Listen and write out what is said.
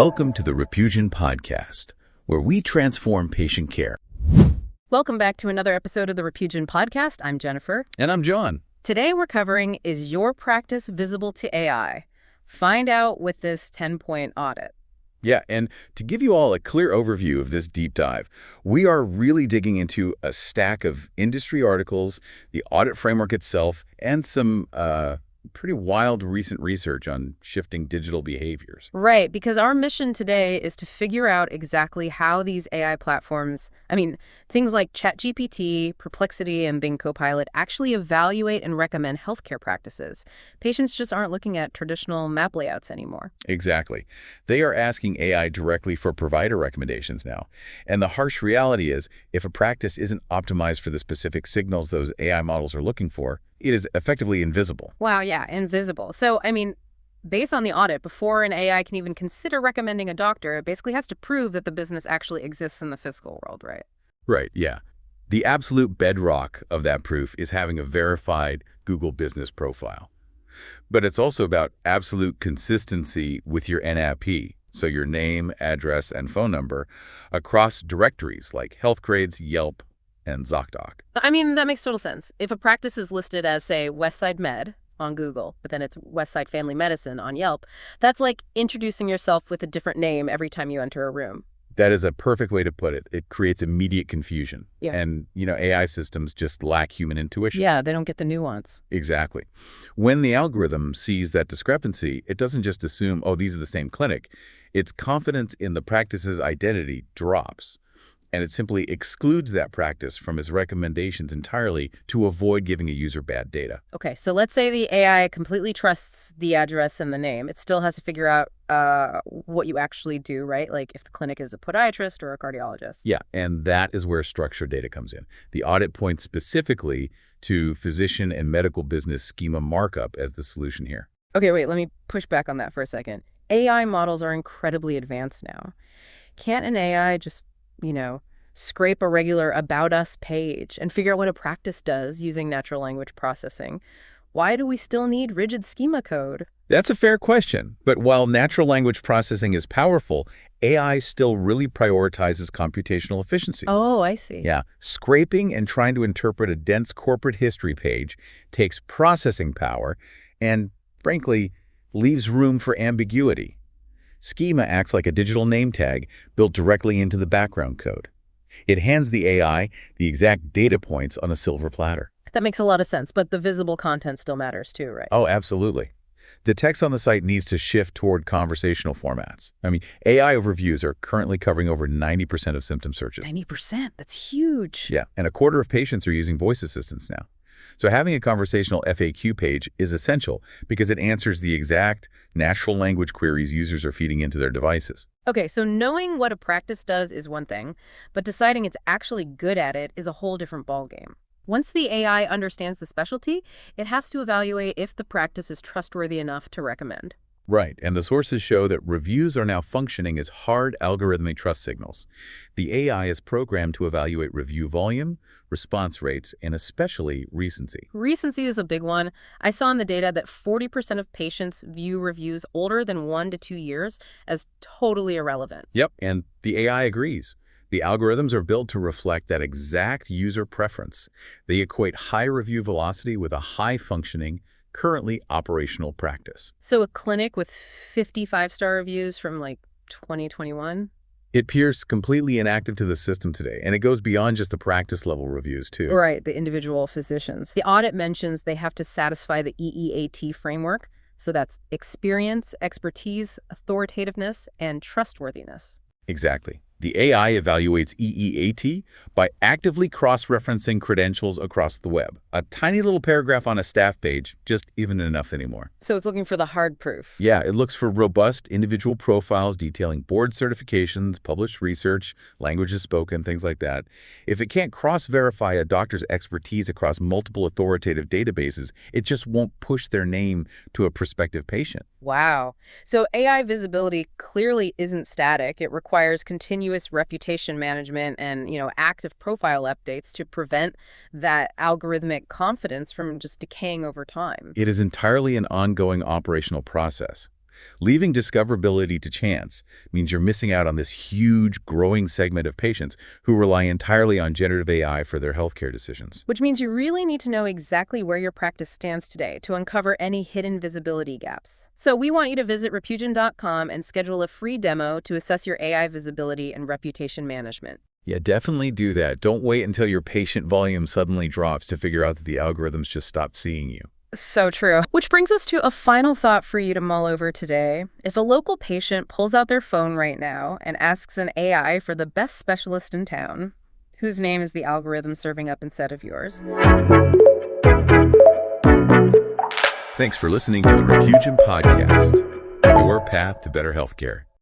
Welcome to the Refusion Podcast, where we transform patient care. Welcome back to another episode of the Refusion Podcast. I'm Jennifer. And I'm John. Today we're covering, is your practice visible to AI? Find out with this 10-point audit. Yeah, and to give you all a clear overview of this deep dive, we are really digging into a stack of industry articles, the audit framework itself, and some pretty wild recent research on shifting digital behaviors. Right, because our mission today is to figure out exactly how these AI platforms, things like ChatGPT, Perplexity, and Bing Copilot actually evaluate and recommend healthcare practices. Patients just aren't looking at traditional map layouts anymore. Exactly. They are asking AI directly for provider recommendations now. And the harsh reality is, if a practice isn't optimized for the specific signals those AI models are looking for, it is effectively invisible. Wow, yeah, invisible. So, based on the audit, before an AI can even consider recommending a doctor, it basically has to prove that the business actually exists in the physical world, right? Right, yeah. The absolute bedrock of that proof is having a verified Google business profile. But it's also about absolute consistency with your NAP, so your name, address, and phone number, across directories like Healthgrades, Yelp, and ZocDoc. That makes total sense. If a practice is listed as, say, Westside Med on Google, but then it's Westside Family Medicine on Yelp, that's like introducing yourself with a different name every time you enter a room. That is a perfect way to put it. It creates immediate confusion. Yeah. And, AI systems just lack human intuition. Yeah, they don't get the nuance. Exactly. When the algorithm sees that discrepancy, it doesn't just assume, oh, these are the same clinic. Its confidence in the practice's identity drops. And it simply excludes that practice from its recommendations entirely to avoid giving a user bad data. Okay, so let's say the AI completely trusts the address and the name. It still has to figure out what you actually do, right? Like if the clinic is a podiatrist or a cardiologist. Yeah, and that is where structured data comes in. The audit points specifically to physician and medical business schema markup as the solution here. Okay, wait, let me push back on that for a second. AI models are incredibly advanced now. Can't an AI just scrape a regular About Us page and figure out what a practice does using natural language processing? Why do we still need rigid schema code? That's a fair question. But while natural language processing is powerful, AI still really prioritizes computational efficiency. Oh, I see. Yeah. Scraping and trying to interpret a dense corporate history page takes processing power and, frankly, leaves room for ambiguity. Schema acts like a digital name tag built directly into the background code. It hands the AI the exact data points on a silver platter. That makes a lot of sense, but the visible content still matters too, right? Oh, absolutely. The text on the site needs to shift toward conversational formats. AI overviews are currently covering over 90% of symptom searches. 90%? That's huge. Yeah, and a quarter of patients are using voice assistants now. So having a conversational FAQ page is essential because it answers the exact natural language queries users are feeding into their devices. Okay, so knowing what a practice does is one thing, but deciding it's actually good at it is a whole different ballgame. Once the AI understands the specialty, it has to evaluate if the practice is trustworthy enough to recommend. Right, and the sources show that reviews are now functioning as hard algorithmic trust signals. The AI is programmed to evaluate review volume, response rates, and especially recency. Recency is a big one. I saw in the data that 40% of patients view reviews older than 1 to 2 years as totally irrelevant. Yep, and the AI agrees. The algorithms are built to reflect that exact user preference. They equate high review velocity with a high-functioning, currently operational practice. So a clinic with 50 five-star reviews from 2021? It appears completely inactive to the system today, and it goes beyond just the practice-level reviews, too. Right, the individual physicians. The audit mentions they have to satisfy the EEAT framework, so that's experience, expertise, authoritativeness, and trustworthiness. Exactly. The AI evaluates EEAT by actively cross-referencing credentials across the web. A tiny little paragraph on a staff page just isn't enough anymore. So it's looking for the hard proof. Yeah, it looks for robust individual profiles detailing board certifications, published research, languages spoken, things like that. If it can't cross-verify a doctor's expertise across multiple authoritative databases, it just won't push their name to a prospective patient. Wow. So AI visibility clearly isn't static. It requires continuous reputation management and, active profile updates to prevent that algorithmic confidence from just decaying over time. It is entirely an ongoing operational process. Leaving discoverability to chance means you're missing out on this huge, growing segment of patients who rely entirely on generative AI for their healthcare decisions. Which means you really need to know exactly where your practice stands today to uncover any hidden visibility gaps. So we want you to visit Repugen.com and schedule a free demo to assess your AI visibility and reputation management. Yeah, definitely do that. Don't wait until your patient volume suddenly drops to figure out that the algorithms just stopped seeing you. So true. Which brings us to a final thought for you to mull over today. If a local patient pulls out their phone right now and asks an AI for the best specialist in town, whose name is the algorithm serving up instead of yours? Thanks for listening to the Repugen Podcast, your path to better healthcare.